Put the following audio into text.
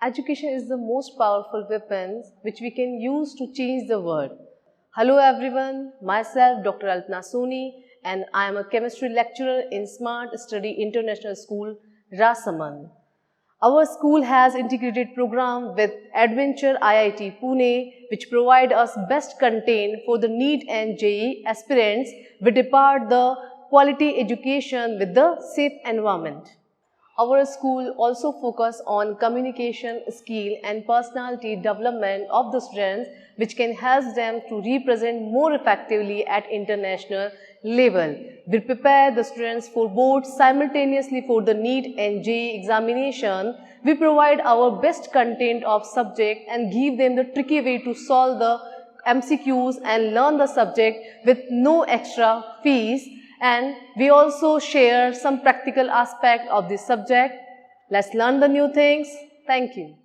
Education is the most powerful weapon which we can use to change the world. Hello everyone, myself Dr. Alpana Soni and I am a chemistry lecturer in Smart Study International School, Rasaman. Our school has integrated program with Adventure IIT Pune which provide us best content for the NEET and JEE aspirants. We depart the quality education with the safe environment. Our school also focus on communication skill and personality development of the students which can help them to represent more effectively at international level. We prepare the students for both simultaneously for the NEET and JEE examination. We provide our best content of subject and give them the tricky way to solve the MCQs and learn the subject with no extra fees. And we also share some practical aspect of this subject. Let's learn the new things. Thank you.